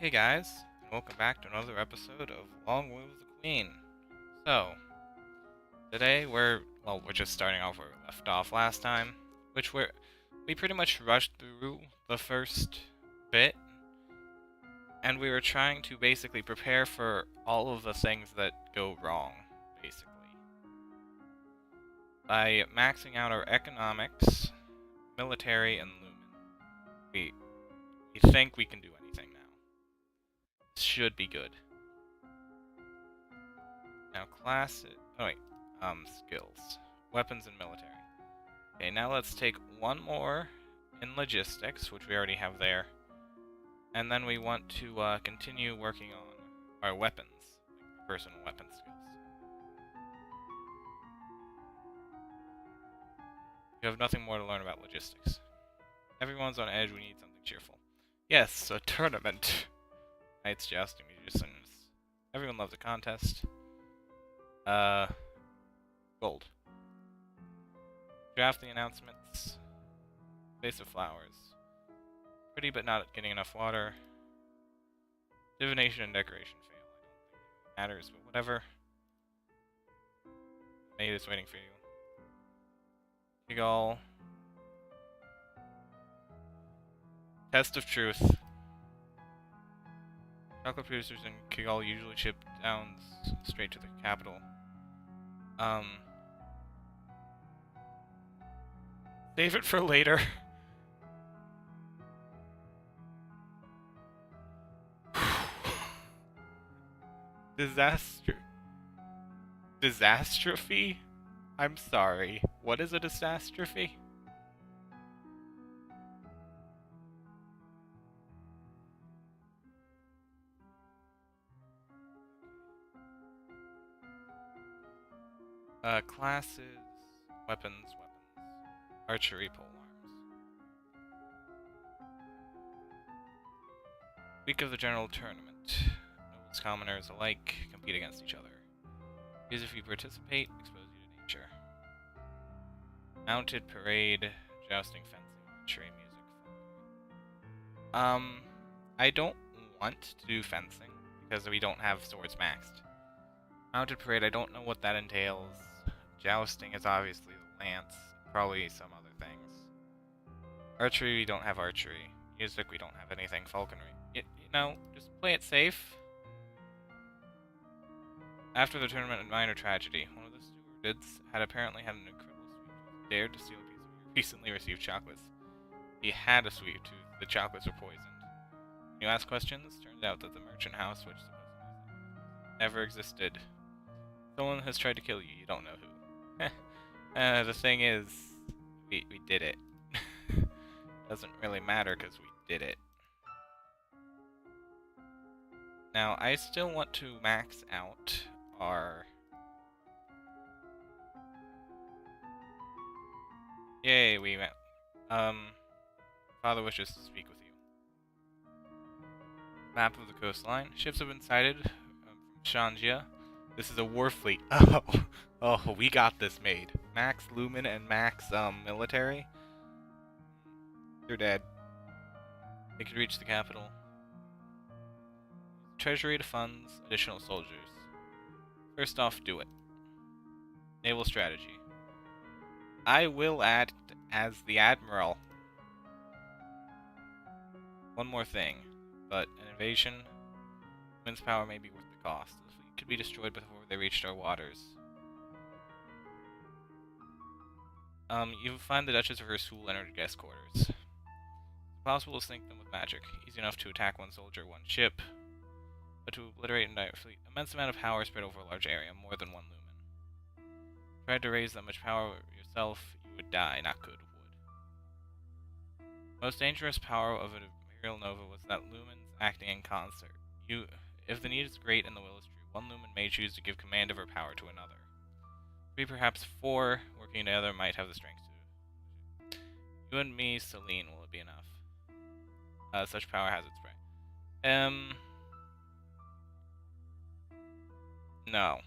Hey guys, and welcome back to another episode of Long Live the Queen. So, today we're just starting off where we left off last time, which we pretty much rushed through the first bit, and we were trying to basically prepare for all of the things that go wrong, basically. By maxing out our economics, military, and lumen. We think we can do anything now. Should be good. Now skills. Weapons and military. Okay, now let's take one more in logistics, which we already have there. And then we want to continue working on our weapons, like personal weapon skills. You have nothing more to learn about logistics. Everyone's on edge, we need something cheerful. Yes, a tournament. Knights, jousting, musicians. Everyone loves a contest. Gold. Draft the announcements. Vase of flowers. Pretty but not getting enough water. Divination and decoration fail. I don't think it matters, but whatever. Maid is waiting for you. Kigal. Test of truth. Chocolate producers in Kigal usually ship downs straight to the capital. Save it for later. Disastrophe? I'm sorry. What is a disastrophe? Classes, weapons. Archery, polearms. Week of the general tournament. Nobles, commoners alike compete against each other. Because if you participate, expose you to nature. Mounted parade, jousting, fencing, archery, music. I don't want to do fencing because we don't have swords maxed. Mounted parade, I don't know what that entails. Jousting is obviously the lance, probably some other things. Archery, we don't have archery. Music, we don't have anything. Falconry. You know, just play it safe. After the tournament, a minor tragedy. One of the stewards had apparently had an incredible sweet tooth, dared to steal a piece of your recently received chocolates. He had a sweet tooth. The chocolates were poisoned. When you ask questions, turns out that the merchant house, which supposedly never existed. Someone has tried to kill you. You don't know who. The thing is, we did it. Doesn't really matter because we did it. Now, I still want to max out our... Yay, we went. Father wishes to speak with you. Map of the coastline. Ships have been sighted from Shanjia. This is a war fleet. Oh, we got this made. Max Lumen and max military. They're dead. They could reach the capital. Treasury to funds additional soldiers. First off, do it. Naval strategy. I will act as the admiral. One more thing, but an invasion, women's power may be worth the cost. The fleet could be destroyed before they reached our waters. You find the Duchess of Rasul in her guest quarters. It's possible to sink them with magic. Easy enough to attack one soldier, one ship, but to obliterate an entire fleet. Immense amount of power spread over a large area, more than one lumen. Tried to raise that much power yourself, you would die, not good, would. Most dangerous power of an Imperial Nova was that lumens acting in concert. If the need is great and the will is true, one lumen may choose to give command of her power to another. 3, perhaps 4, working together might have the strength to. You and me, Celine, will it be enough? Such power has its price. No.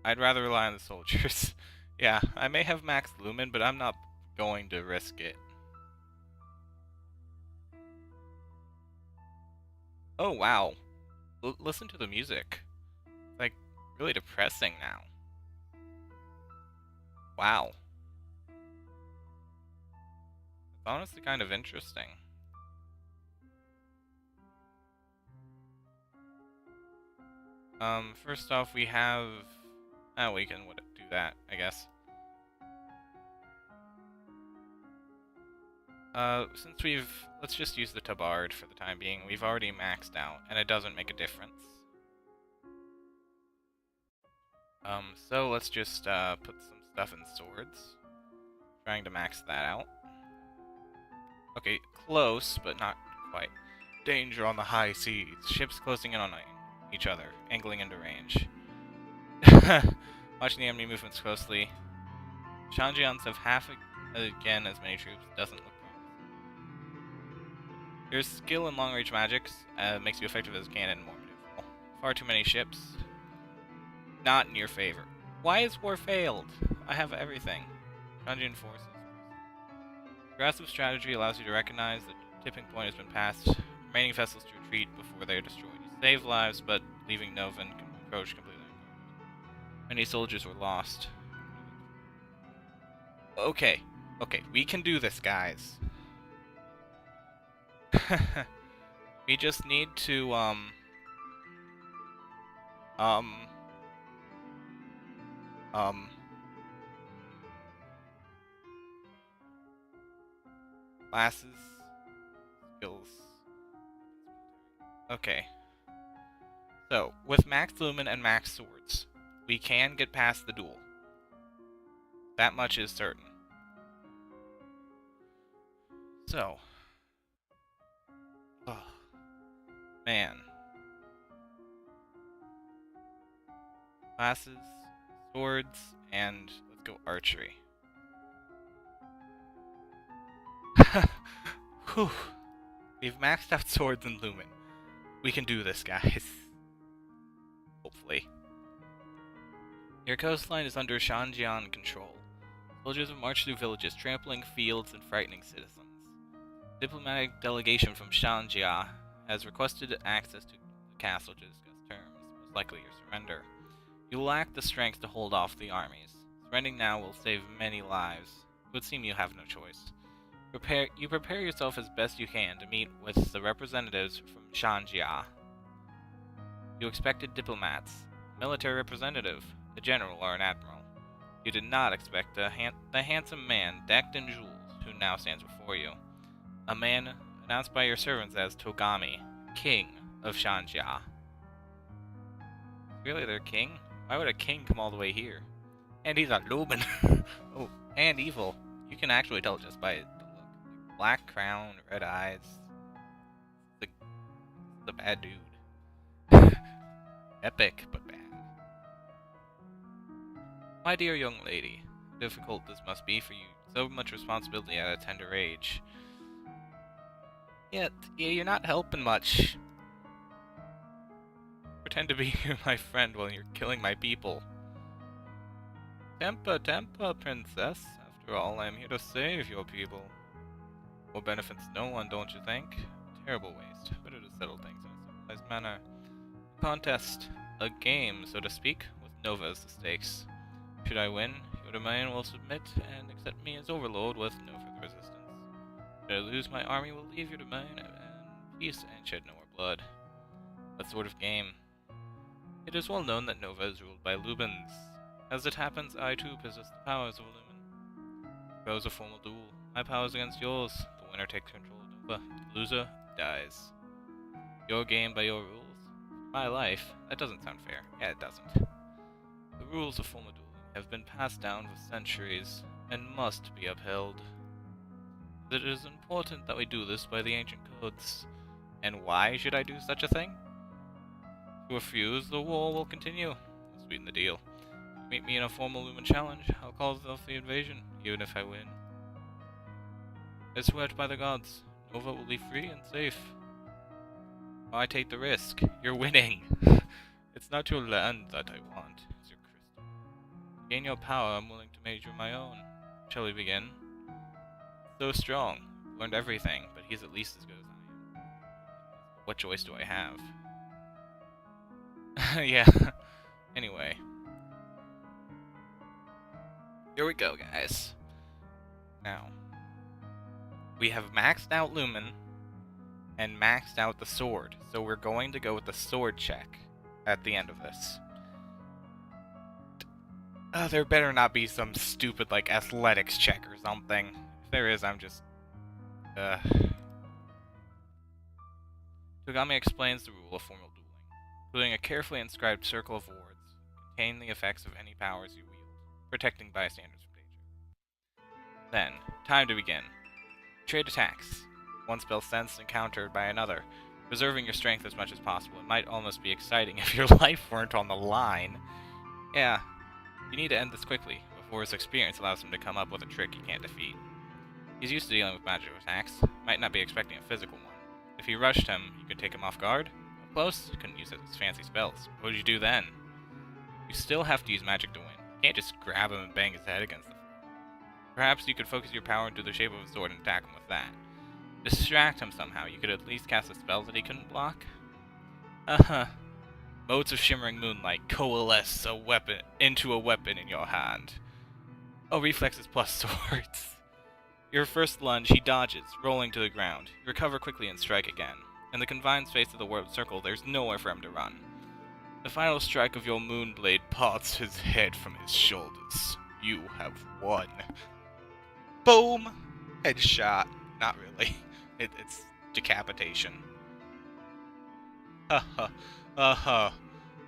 I'd rather rely on the soldiers. Yeah, I may have max lumen, but I'm not going to risk it. Oh, wow. Listen to the music. It's, like, really depressing now. Wow. It's honestly kind of interesting. First off, we have... Oh, we can do that, I guess. Since let's just use the Tabard for the time being. We've already maxed out, and it doesn't make a difference. So let's just, put some stuff in swords. Trying to max that out. Okay, close, but not quite. Danger on the high seas. Ships closing in on each other, angling into range. Watching the enemy movements closely. Shanjians have again as many troops. Doesn't look promising. Your skill in long-range magics makes you effective as a cannon and more maneuverable. Far too many ships. Not in your favor. Why is war failed? I have everything. Shanjian forces. Aggressive strategy allows you to recognize that the tipping point has been passed. Remaining vessels to retreat before they are destroyed. You save lives, but leaving Novan approach completely unguarded. Many soldiers were lost. Okay, we can do this, guys. We just need to, classes, skills. Okay. So, with max lumen and max swords, we can get past the duel. That much is certain. So. Oh. Man. Classes, swords, and let's go archery. Whew. We've maxed out swords and lumen. We can do this, guys. Hopefully. Your coastline is under Shanjian control. Soldiers have marched through villages, trampling fields and frightening citizens. Diplomatic delegation from Shanjia has requested access to the castle to discuss terms, most likely your surrender. You lack the strength to hold off the armies. Surrendering now will save many lives. It would seem you have no choice. Prepare yourself as best you can to meet with the representatives from Shanjia. You expected diplomats, military representative, a general or an admiral. You did not expect the handsome man decked in jewels who now stands before you. A man announced by your servants as Togami, king of Shanjia. Really, their king? Why would a king come all the way here? And he's a Lumen. Oh, and evil. You can actually tell just by the look. Black crown, red eyes. The bad dude. Epic, but bad. My dear young lady, how difficult this must be for you. So much responsibility at a tender age. Yet, you're not helping much. Pretend to be my friend while you're killing my people. Temper, princess. After all, I am here to save your people. What benefits no one, don't you think? Terrible waste. Better to settle things in a civilized manner. Contest. A game, so to speak, with Nova as the stakes. Should I win, your domain will submit and accept me as overlord with no further resistance. Should I lose, my army will leave your domain in peace and shed no more blood. What sort of game? It is well known that Nova is ruled by Lubens. As it happens, I too possess the powers of a Lumen. Propose a formal duel. My powers against yours. The winner takes control of Nova. The loser dies. Your game by your rules. My life. That doesn't sound fair. Yeah, it doesn't. The rules of formal dueling have been passed down for centuries and must be upheld. It is important that we do this by the ancient codes. And why should I do such a thing? If you refuse, the war will continue. I'll sweeten the deal. Meet me in a formal Lumen challenge. I'll call off the invasion, even if I win. I swear it by the gods. Nova will be free and safe. Why take the risk? You're winning. It's not your land that I want. It's your crystal. To gain your power, I'm willing to make you my own. Shall we begin? So strong. Learned everything, but he's at least as good as I am. What choice do I have? Yeah. Anyway. Here we go, guys. Now, we have maxed out Lumen and maxed out the sword, so we're going to go with the sword check at the end of this. There better not be some stupid, like, athletics check or something. If there is, I'm just... Togami explains the rule of formal dueling, including a carefully inscribed circle of wards, containing the effects of any powers you wield, protecting bystanders from danger. Then, time to begin. Trade attacks. One spell sensed and countered by another, preserving your strength as much as possible. It might almost be exciting if your life weren't on the line. Yeah, you need to end this quickly, before his experience allows him to come up with a trick he can't defeat. He's used to dealing with magical attacks, might not be expecting a physical one. If you rushed him, you could take him off guard. Up close, you couldn't use his fancy spells. What would you do then? You still have to use magic to win. You can't just grab him and bang his head against the floor. Perhaps you could focus your power into the shape of a sword and attack him with that. Distract him somehow. You could at least cast a spell that he couldn't block. Motes of shimmering moonlight coalesce a weapon into a weapon in your hand. Oh, reflexes plus swords. Your first lunge, he dodges, rolling to the ground. You recover quickly and strike again. In the confined space of the warped circle, there's nowhere for him to run. The final strike of your moonblade parts his head from his shoulders. You have won. Boom! Headshot. Not really. It's decapitation. Oh,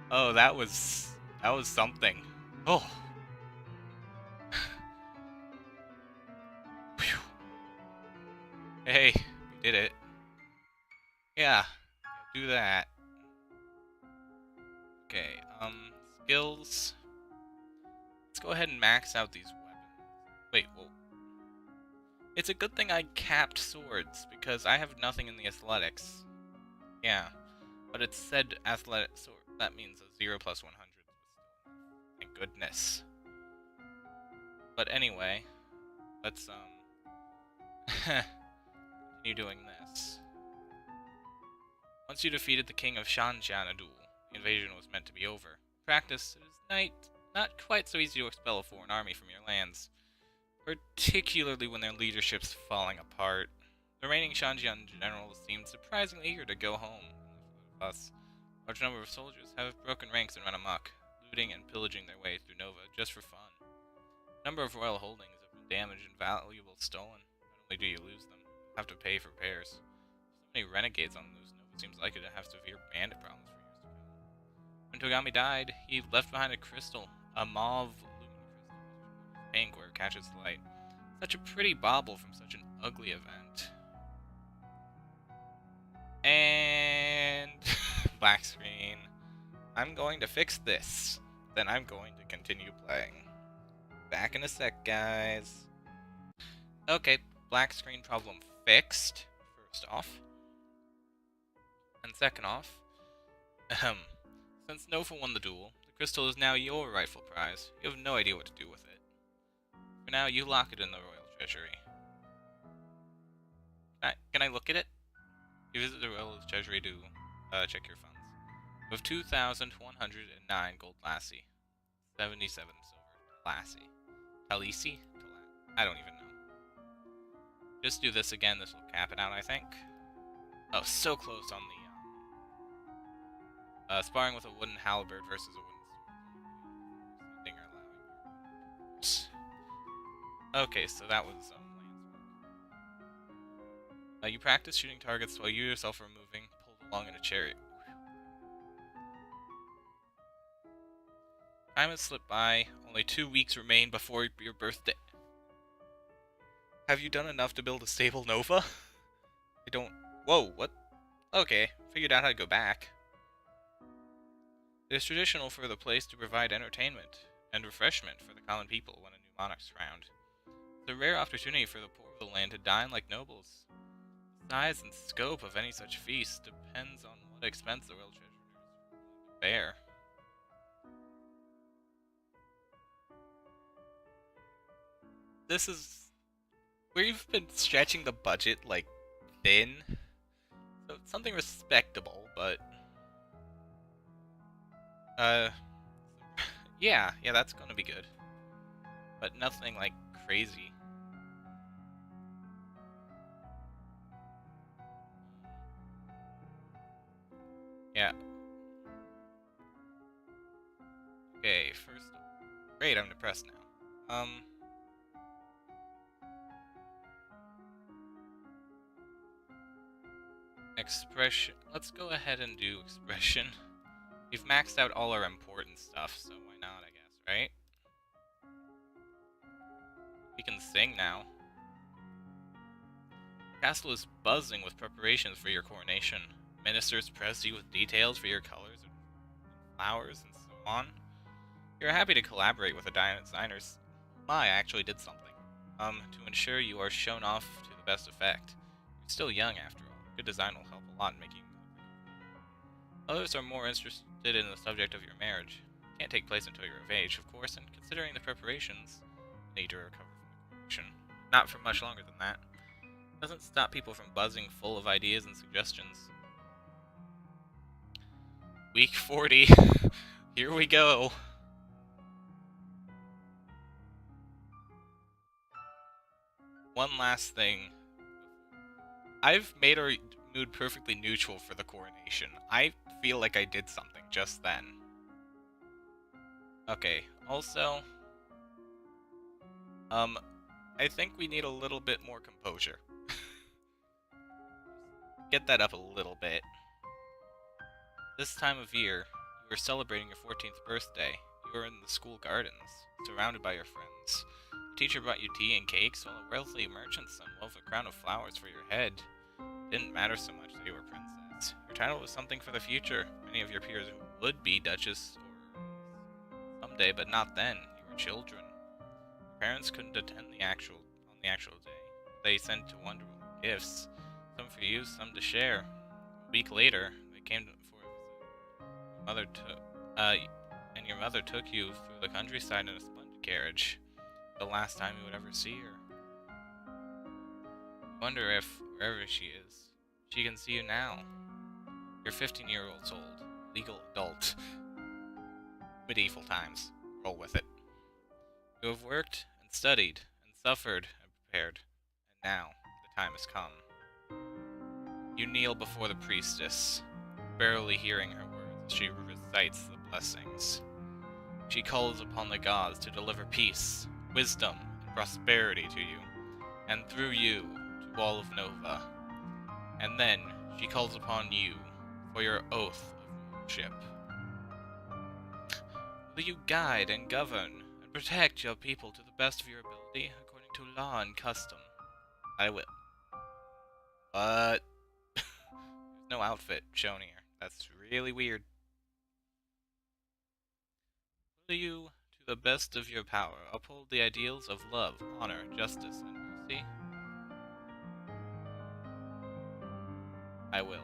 that was something. Oh. Phew. Hey, we did it. Yeah, do that. Okay, skills. Let's go ahead and max out these weapons. Wait, whoa. It's a good thing I capped swords, because I have nothing in the athletics. Yeah, but it said athletic sword. That means a 0 plus 100. Thank goodness. But anyway, let's, continue doing this. Once you defeated the king of Shanjian in a duel, the invasion was meant to be over. In practice, it is not quite so easy to expel a foreign army from your lands, particularly when their leadership's falling apart. The reigning Shanjian generals seemed surprisingly eager to go home and live with us. A large number of soldiers have broken ranks and run amok, looting and pillaging their way through Nova just for fun. A number of royal holdings have been damaged and valuables stolen. Not only do you lose them, you have to pay for repairs. So many renegades on loose, Nova seems likely to have severe bandit problems for years to come. When Togami died, he left behind a crystal, a mauve luminous crystal, pink where it catches the light. Such a pretty bauble from such an ugly event. And black screen. I'm going to fix this. Then I'm going to continue playing. Back in a sec, guys. Okay, black screen problem fixed, first off. And second off, since Nova won the duel, the crystal is now your rightful prize. You have no idea what to do with it. For now, you lock it in the royal treasury. Can I look at it? You visit the royal treasury to check your funds. You have 2,109 gold lassie, 77 silver lassie. Talisi? I don't even know. Just do this again, this will cap it out, I think. Oh, so close on the, sparring with a wooden halberd versus a wooden sword. Okay, so that was, lance work. You practice shooting targets while you yourself are moving, pulled along in a chariot. Time has slipped by. Only 2 weeks remain before your birthday. Have you done enough to build a stable Nova? I don't... Whoa, what? Okay, figured out how to go back. It is traditional for the place to provide entertainment and refreshment for the common people when a new monarch's crowned. It's a rare opportunity for the poor of the land to dine like nobles. The size and scope of any such feast depends on what expense the royal treasurer is willing to bear. This is... We've been stretching the budget, like, thin. So something respectable, but uh, yeah, that's gonna be good, but nothing like crazy. Yeah. Okay, first. Great, I'm depressed now. Expression. Let's go ahead and do expression. We've maxed out all our important stuff, so why not, I guess, right? We can sing now. The castle is buzzing with preparations for your coronation. Ministers press you with details for your colors and flowers and so on. You're happy to collaborate with the designers. I actually did something. To ensure you are shown off to the best effect. You're still young after all. Good design will help a lot in making you. Others are more interested in the subject of your marriage. It can't take place until you're of age, of course, and considering the preparations, you need to recover from the coronation. Not for much longer than that. It doesn't stop people from buzzing full of ideas and suggestions. Week 40. Here we go. One last thing. I've made our mood perfectly neutral for the coronation. I feel like I did something just then. Okay, also, I think we need a little bit more composure. Get that up a little bit. This time of year, you are celebrating your 14th birthday. You are in the school gardens, surrounded by your friends. The teacher brought you tea and cakes, while a wealthy merchant's son wove a crown of flowers for your head. It didn't matter so much that you were a princess. Your title was something for the future. Many of your peers would be duchess or someday, but not then. You were children. Your parents couldn't attend on the actual day. They sent to wonderful gifts, some for you, some to share. A week later, they came for a visit. Your mother took you through the countryside in a splendid carriage. The last time you would ever see her. I wonder if, wherever she is, she can see you now. You're 15-year-olds old, legal adult. Medieval times. Roll with it. You have worked and studied and suffered and prepared, and now the time has come. You kneel before the priestess, barely hearing her words as she recites the blessings. She calls upon the gods to deliver peace, wisdom, and prosperity to you, and through you to all of Nova. And then she calls upon you for your oath of rulership. Will you guide and govern and protect your people to the best of your ability according to law and custom? I will. But there's no outfit shown here. That's really weird. Will you, to the best of your power, uphold the ideals of love, honor, justice, and mercy? I will.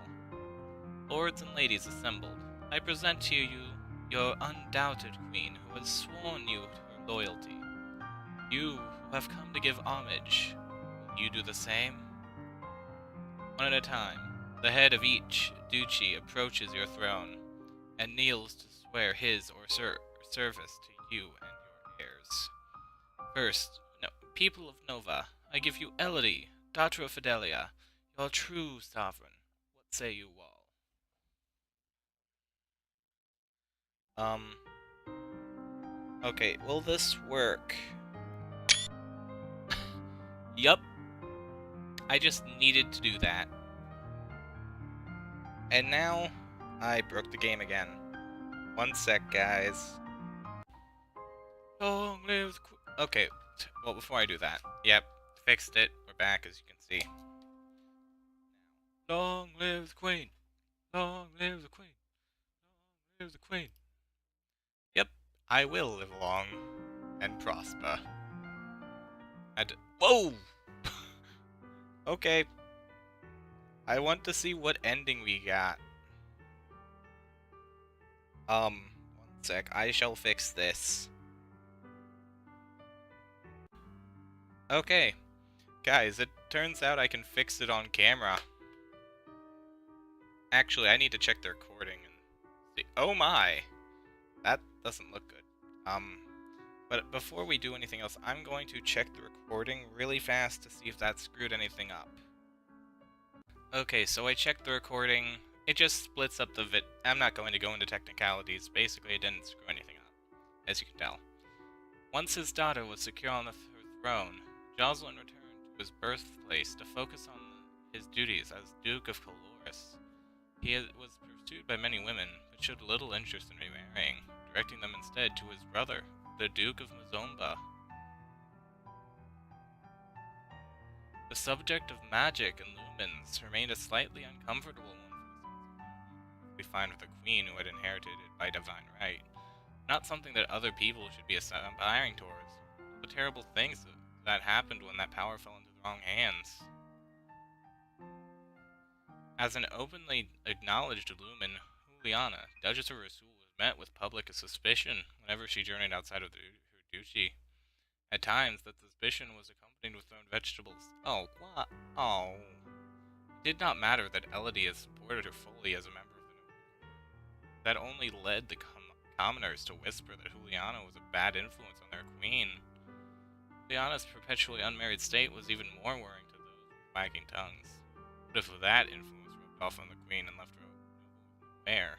Lords and ladies assembled, I present to you your undoubted queen who has sworn you to her loyalty. You who have come to give homage, will you do the same? One at a time, the head of each duchy approaches your throne and kneels to swear his or service to you and your heirs. First, people of Nova, I give you Elodie, daughter of Fidelia, your true sovereign. What say you all? Okay, will this work? Yup. I just needed to do that. And now, I broke the game again. One sec, guys. Long live the Okay, well, before I do that. Yep, fixed it. We're back, as you can see. Long live the Queen! Long live the Queen! Long live the Queen! Yep, I will live long and prosper. Whoa! Okay. I want to see what ending we got. One sec. I shall fix this. Okay. Guys, it turns out I can fix it on camera. Actually, I need to check the recording and see. Oh my! That doesn't look good. But before we do anything else, I'm going to check the recording really fast to see if that screwed anything up. Okay, so I checked the recording. It just splits up the I'm not going to go into technicalities. Basically, it didn't screw anything up, as you can tell. Once his daughter was secure on the throne, Jocelyn returned to his birthplace to focus on his duties as Duke of Caloris. He was pursued by many women, but showed little interest in remarrying, directing them instead to his brother, the Duke of Mazomba. The subject of magic and lumens remained a slightly uncomfortable one for the sons of we find with the queen who had inherited it by divine right. Not something that other people should be aspiring towards. The terrible things that happened when that power fell into the wrong hands. As an openly acknowledged lumen, Juliana, Duchess of Rasul, was met with public suspicion whenever she journeyed outside of her duchy. At times, that suspicion was accompanied with thrown vegetables. Oh, what? Oh. It did not matter that Elodie supported her fully as a member of the nobility. That only led the commoners to whisper that Juliana was a bad influence on their queen. Juliana's perpetually unmarried state was even more worrying to those with wagging tongues. What if that influence rubbed off on the queen and left her unaware?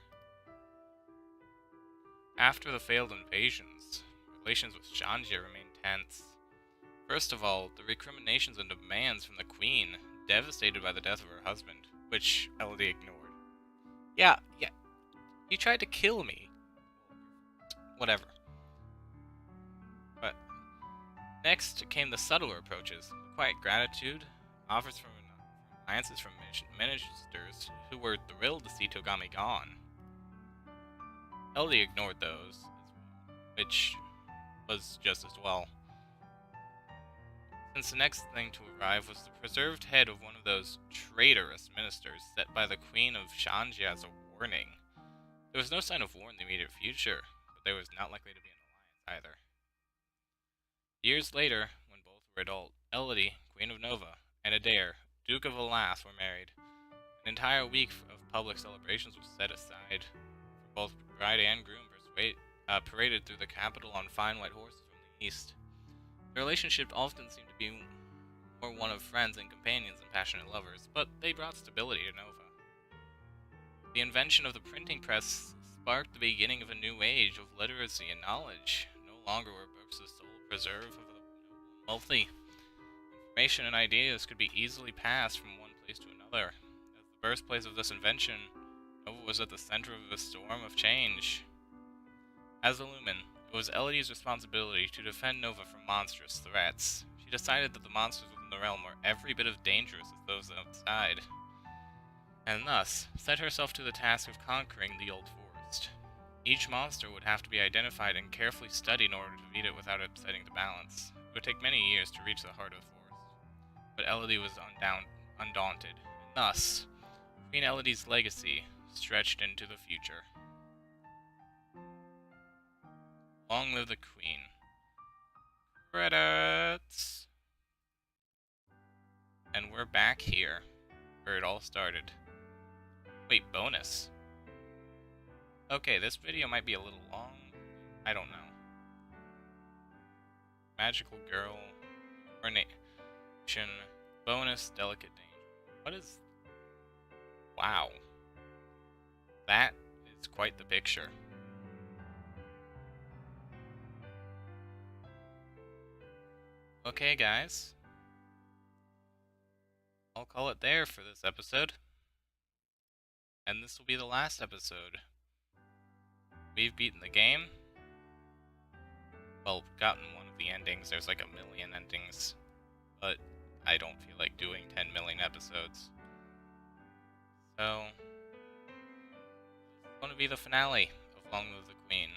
After the failed invasions, relations with Shanjia remained tense. First of all, the recriminations and demands from the queen, devastated by the death of her husband, which Elodie ignored. Yeah, you tried to kill me. Whatever. But next came the subtler approaches, the quiet gratitude, offers from alliances from ministers who were thrilled to see Togami gone. Elodie ignored those, which was just as well. Since the next thing to arrive was the preserved head of one of those traitorous ministers set by the Queen of Shanjia as a warning. There was no sign of war in the immediate future, but there was not likely to be an alliance either. Years later, when both were adult, Elodie, Queen of Nova, and Adair, Duke of Alas, were married. An entire week of public celebrations was set aside for both bride and groom, paraded through the capital on fine white horses from the east. The relationship often seemed to be more one of friends and companions than passionate lovers, but they brought stability to Nova. The invention of the printing press sparked the beginning of a new age of literacy and knowledge. No longer were books the sole preserve of the wealthy. Information and ideas could be easily passed from one place to another. As the birthplace of this invention, Nova was at the center of a storm of change. As a lumen, it was Elodie's responsibility to defend Nova from monstrous threats. She decided that the monsters within the realm were every bit as dangerous as those outside, and thus set herself to the task of conquering the old forest. Each monster would have to be identified and carefully studied in order to defeat it without upsetting the balance. It would take many years to reach the heart of the forest, but Elodie was undaunted, and thus, Queen Elodie's legacy stretched into the future. Long live the Queen. Credits! And we're back here, where it all started. Wait, bonus? Okay, this video might be a little long. I don't know. Magical girl. Coronation. Bonus. Delicate danger. What is... Wow. That is quite the picture. Okay, guys. I'll call it there for this episode. And this will be the last episode. We've beaten the game. Well, gotten one of the endings. There's like 1 million endings. But I don't feel like doing 10 million episodes. So, it's going to be the finale of Long Live the Queen.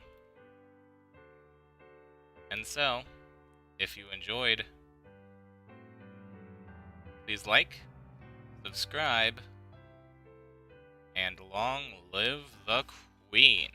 And so, if you enjoyed, please like, subscribe, and long live the Queen.